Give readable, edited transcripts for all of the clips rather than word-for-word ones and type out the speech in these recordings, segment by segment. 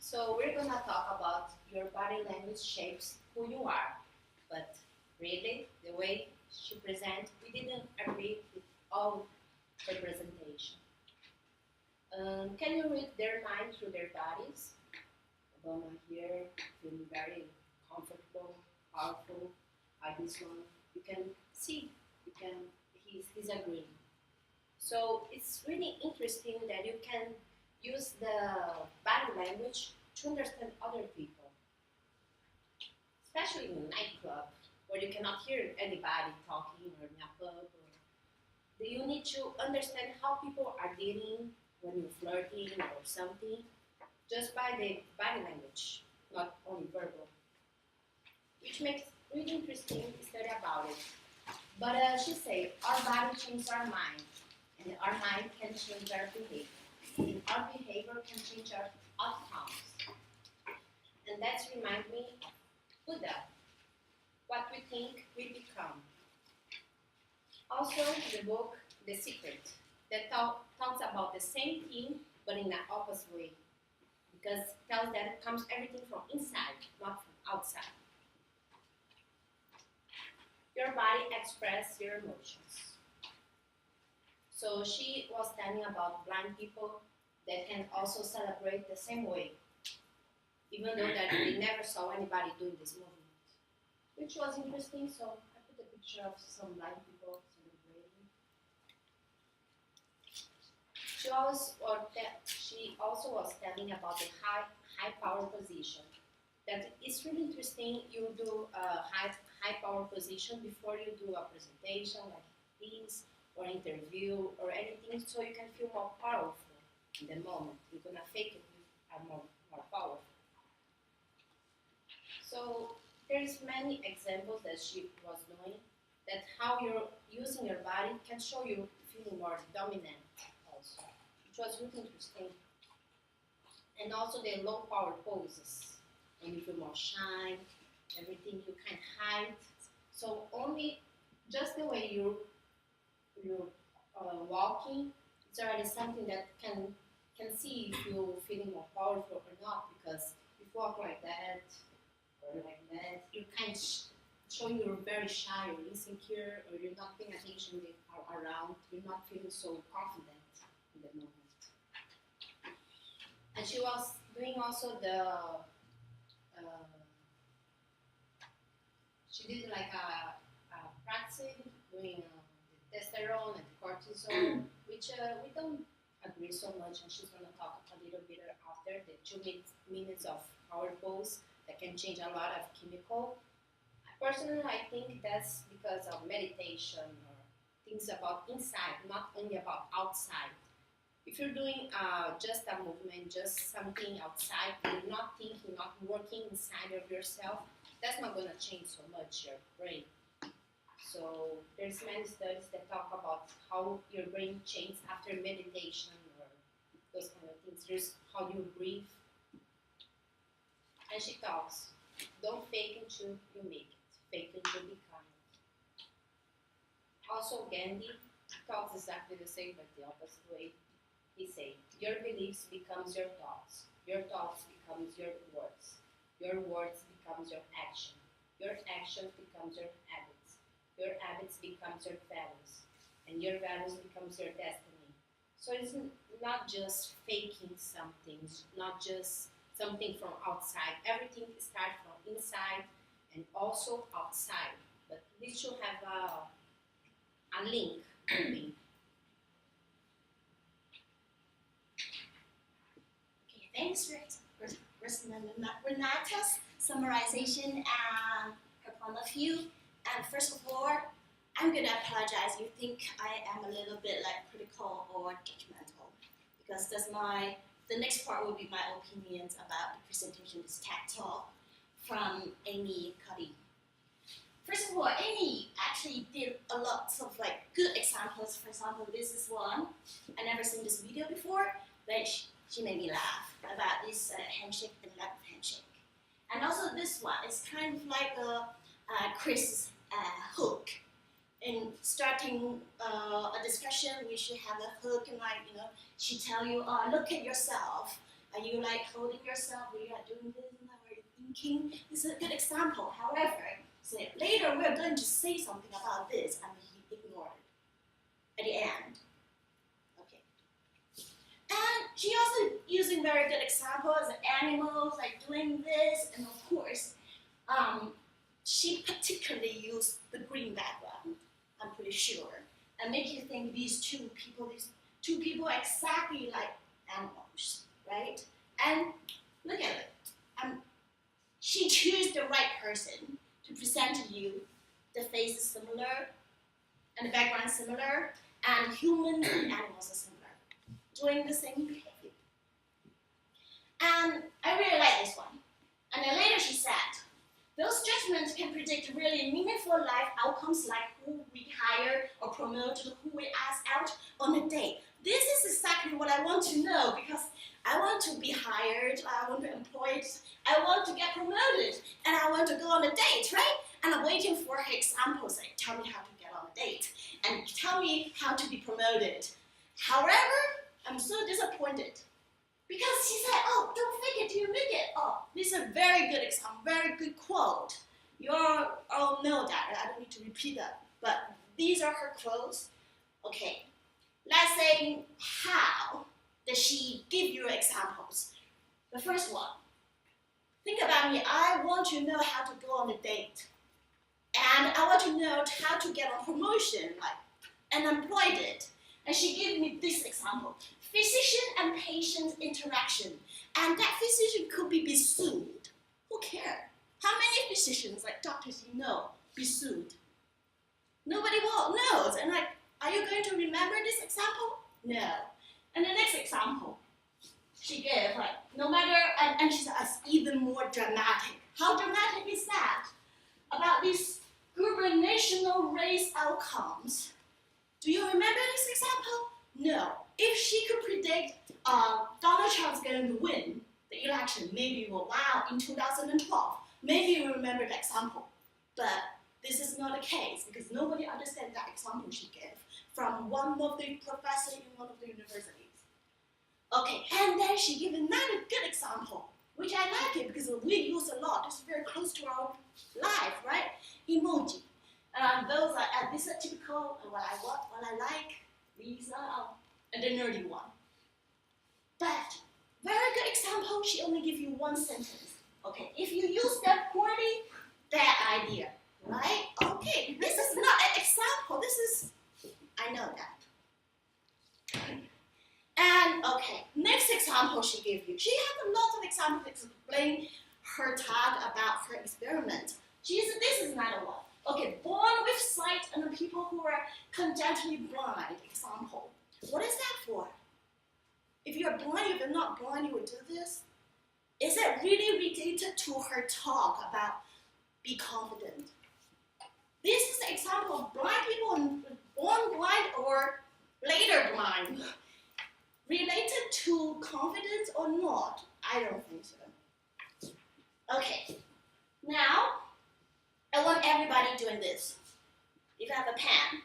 So we're gonna talk about your body language shapes who you are. But really, the way she presents, we didn't agree with all her presentation. Can you read their mind through their bodies? Obama here, feeling very comfortable, powerful. This one, you can see, he's agreeing. So it's really interesting that you can use the body language to understand other people, especially in a nightclub where you cannot hear anybody talking or in a pub. You need to understand how people are dealing when you're flirting or something, just by the body language, not only verbal, which makes really interesting study about it. But she said, our body changes our mind, and our mind can change our behavior, and our behavior can change our outcomes. And that reminds me of Buddha. What we think, we become. Also, the book The Secret, that talks about the same thing, but in an opposite way, because it tells that it comes everything from inside, not from outside. Your body expresses your emotions. So she was telling about blind people that can also celebrate the same way, even though that they never saw anybody doing this movement, which was interesting. So I put a picture of some blind people celebrating. She also was telling about the high power position. That it's really interesting. You do a high power position before you do a presentation like this, or interview or anything, so you can feel more powerful in the moment. You're gonna fake it, you are more powerful. So there's many examples that she was doing, that how you're using your body can show you feeling more dominant also, which was really interesting. And also the low power poses, when you feel more shy, everything you can hide. So only just the way you're walking, it's already something that can see if you're feeling more powerful or not, because if you walk like that or like that, you're kind of showing you're very shy or insecure, or you're not paying attention around, you're not feeling so confident in the moment. And she was doing also she did like a practicing doing the testosterone and cortisol, which we don't agree so much, and she's going to talk a little bit after the 2 minutes of power pose that can change a lot of chemical. Personally, I think that's because of meditation or things about inside, not only about outside. If you're doing just a movement, just something outside, you're not thinking, not working inside of yourself, that's not going to change so much your brain. So there's many studies that talk about how your brain changes after meditation or those kind of things. There's how you breathe. And she talks, don't fake until you make it, fake until you become it. Also Gandhi talks exactly the same but the opposite way. He said, your beliefs becomes your thoughts becomes your words becomes your action becomes your habits becomes your values, and your values becomes your destiny. So it's not just faking something, it's not just something from outside. Everything starts from inside and also outside, but this should have a link between. Thanks, Renata's summarization and her point of view. And first of all, I'm gonna apologize. You think I am a little bit like critical or judgmental, because the next part will be my opinions about the presentation, this TED Talk from Amy Cuddy. First of all, Amy actually did a lot of like good examples. For example, this is one. I never seen this video before, but she made me laugh about this handshake and left handshake. And also this one is kind of like a Chris hook. In starting a discussion, we should have a hook, and like, she tell you, look at yourself, Are you like holding yourself when you are doing this and that? Are you thinking? This is a good example. However, so later we're going to say something about this, and he ignored it at the end. Okay. And she also using very good examples, animals like doing this, and of course, she particularly used the green background, I'm pretty sure, and make you think these two people are exactly like animals, right? And look at it. She chose the right person to present to you. The face is similar, and the background is similar, and human and animals are similar, doing the same behavior. And I really like this one. And then later she said, those judgments can predict really meaningful life outcomes like who we hire or promote, who we ask out on a date. This is exactly what I want to know because I want to be hired, I want to be employed, I want to get promoted, and I want to go on a date, right? And I'm waiting for her examples, like tell me how to get on a date, and tell me how to be promoted. However, I'm so disappointed. Because she said, oh, don't fake it till you make it. Oh, this is a very good example, very good quote. You all know that, I don't need to repeat that. But these are her quotes. Okay, let's say, how does she give you examples? The first one, think about me, I want to know how to go on a date. And I want to know how to get a promotion, like, and employed it. And she gave me this example. Physician and patient interaction. And that physician could be sued. Who cares? How many physicians, like doctors you know, be sued? Nobody knows. And like, are you going to remember this example? No. And the next example, she gave, like, no matter, and she said, it's even more dramatic. How dramatic is that? About these gubernatorial race outcomes. Do you remember this example? No. If she could predict Donald Trump's going to win the election, maybe you will, wow, in 2012, maybe you remember the example. But this is not the case because nobody understands that example she gave from one of the professors in one of the universities. Okay, and then she gave another good example, which I like it because we use a lot. It's very close to our life, right? Emoji. Those are these are typical what I like. These are and the nerdy one. But very good example. She only give you one sentence. Okay, if you use that poorly, bad idea, right? Okay, this is not an example. This is I know that. And okay, next example she gave you. She had a lot of examples to explain her talk about her experiment. This is another one. Okay, born with sight and the people who are congenitally blind, example. What is that for? If you're blind, if you're not blind, you would do this? Is it really related to her talk about be confident? This is the example of blind people born blind or later blind. Related to confidence or not? I don't think so. Okay, now I want everybody doing this. If you have a pen,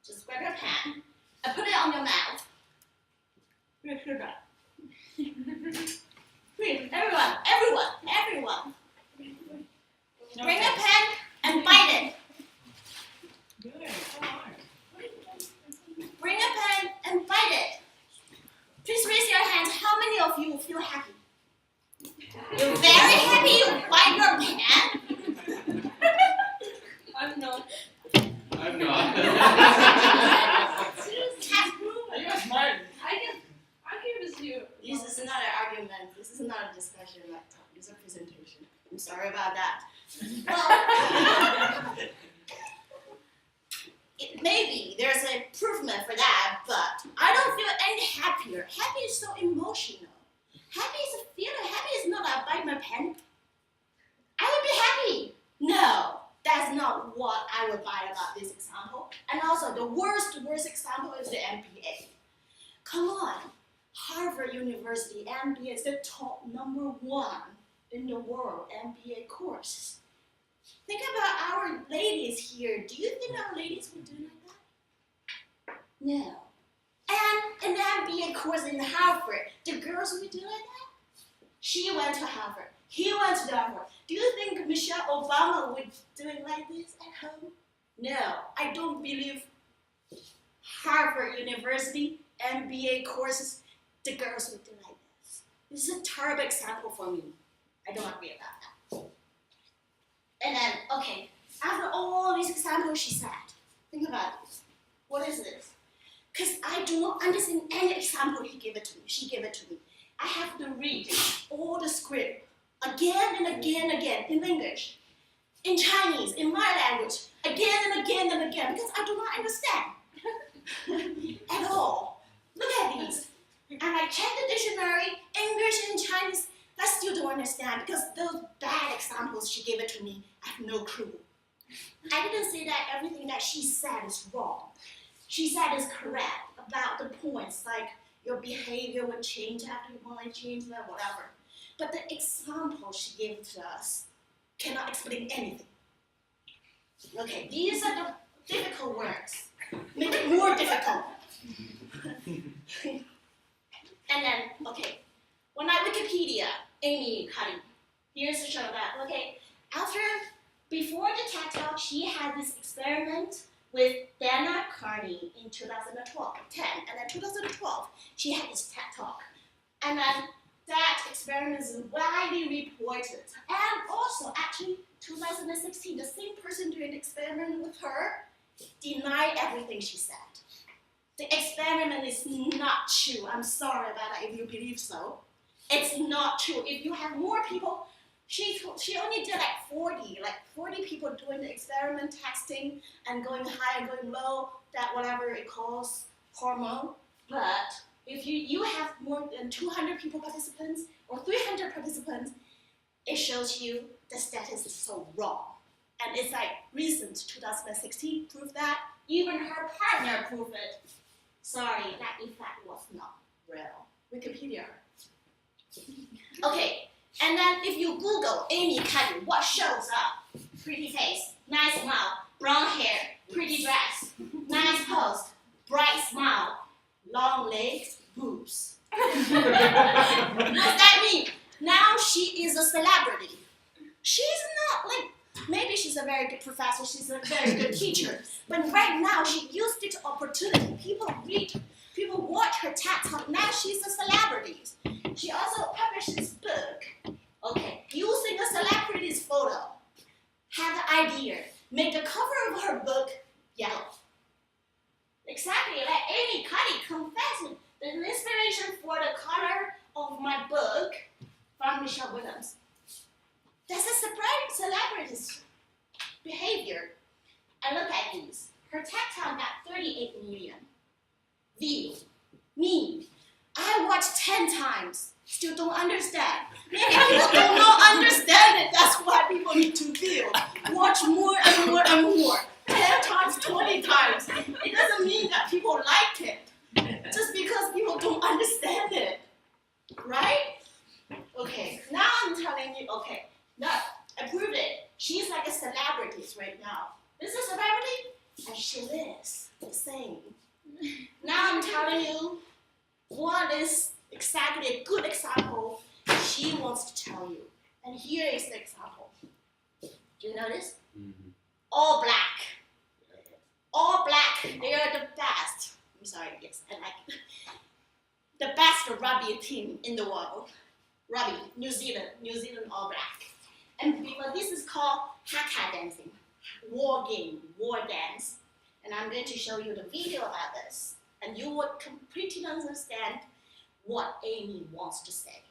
just grab your pen and put it on your mouth. Please, everyone. Bring a pen and bite it. Bring a pen and bite it. Please raise your hands. How many of you feel happy? You're very happy you bite your pen? I'm not. I'm not. Are you smart? I give this to you. This is not an argument. This is not a discussion. This is a presentation. I'm sorry about that. Well, maybe there's an improvement for that, but I don't feel any happier. Happy is so emotional. Happy is a feeling. Happy is not I bite my pen. I would be happy. No, that's not what I would buy about this example. And also, the worst example is the MBA. Come on, Harvard University MBA is the top #1 in the world MBA course. Think about our ladies here. Do you think our ladies would do like that? No. And in the MBA course in Harvard, the girls would do like that? She went to Harvard. He went to Harvard. Do you think Michelle Obama would do it like this at home? No, I don't believe Harvard University MBA courses, the girls would do like this. This is a terrible example for me. I don't agree about that. And then, okay, after all these examples she said, think about this. What is this? Because I do not understand any example she gave it to me. I have to read all the script again and again and again in English, in Chinese, in my language, again and again and again, because I do not understand at all. Look at these. And I checked the dictionary, English and Chinese, I still don't understand because those bad examples she gave it to me, I have no clue. I didn't say that everything that she said is wrong. She said is correct about the points, like your behavior will change after your mind changes, whatever. But the example she gave to us cannot explain anything. Okay, these are the difficult words. Make it more difficult. And then, okay, when I Wikipedia, Amy Cuddy, here's to show that, okay, before the TED Talk, she had this experiment with Dana Carney in 2012, and then 2012, she had this TED Talk. And then that experiment is widely reported. And also, actually, 2016, the same person doing the experiment with her denied everything she said. The experiment is not true. I'm sorry about that if you believe so. It's not true. If you have more people, she only did like 40 people doing the experiment, testing and going high and going low, that whatever it calls hormone. But if you have more than 200 people participants or 300 participants, it shows you the status is so wrong. And it's like recent 2016 proved that. Even her partner proved it. Sorry, that effect was not real. Wikipedia. Okay, and then if you Google Amy Cuddy, what shows up? Pretty face, nice smile, brown hair, pretty dress, nice pose, bright smile, long legs, boobs. What does that mean? Now she is a celebrity. She's not like, maybe she's a very good professor, she's a very good teacher, but right now she used it opportunity. People read, people watch her TED Talk, now she's a celebrity. She also published this book, okay, using a celebrity's photo, had the idea, make the cover of her book yellow. Exactly, like Amy Cuddy confessed the inspiration for the color of my book from Michelle Williams. That's a surprise celebrity's behavior. And look at these. Her TED Talk got 38 million views. Me, I watched 10 times, still don't understand. Maybe people do not understand it. That's why people need to feel. Watch more and more and more. 10 times, 20 times. It doesn't mean that people like it. Just because people don't understand it. Right? Okay, now I'm telling you, okay, now I proved it. She's like a celebrity right now. This is a celebrity, and she is the same. Now I'm telling you what is exactly a good example she wants to tell you. And here is the example. Do you notice? Mm-hmm. All black. All black. They are the best. I'm sorry, yes, I like it. The best rugby team in the world. Rugby, New Zealand all black. And because this is called haka dancing, war game, war dance. And I'm going to show you the video about this. And you will completely understand what Amy wants to say.